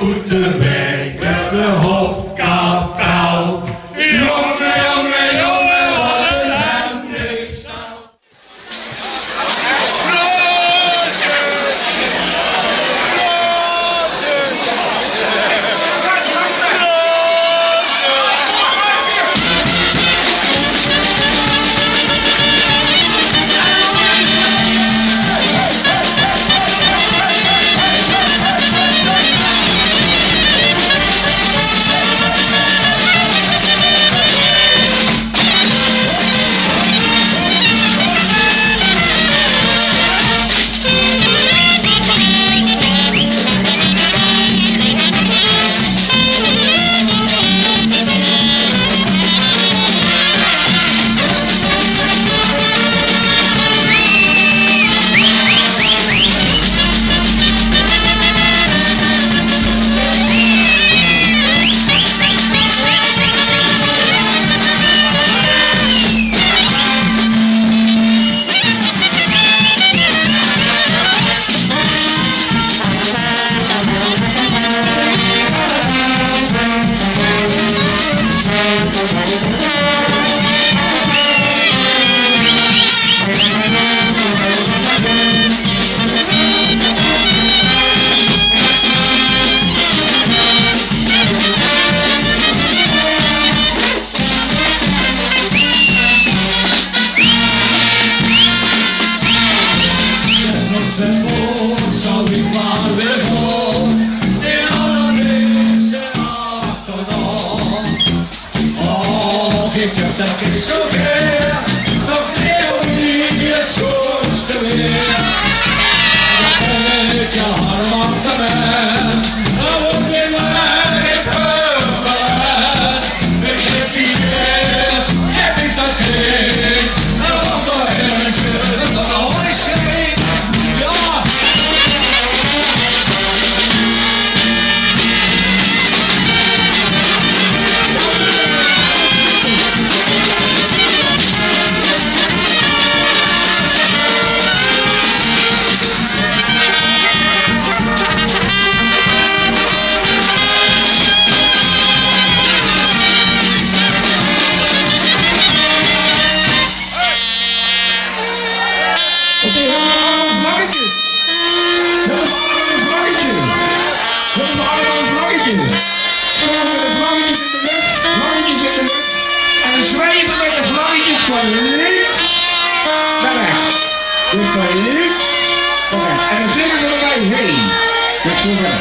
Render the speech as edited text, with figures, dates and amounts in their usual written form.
Oeterbeek is de hofkapel. Jongen, jongen, jongen, wat een hemdingstel. Dat is zo ver, nog heel niet het schoonste weer. Dan ik je arm achter mij, dan word je maar niet gehoord. Ik heb die weer, heb ik dat niet, dan wordt er ergens weer, dan hoor ik ze niet. Zweven met de vlaggetjes van links naar rechts. Dus van links naar rechts. En dan zingen we erbij heen. Dus zo verder.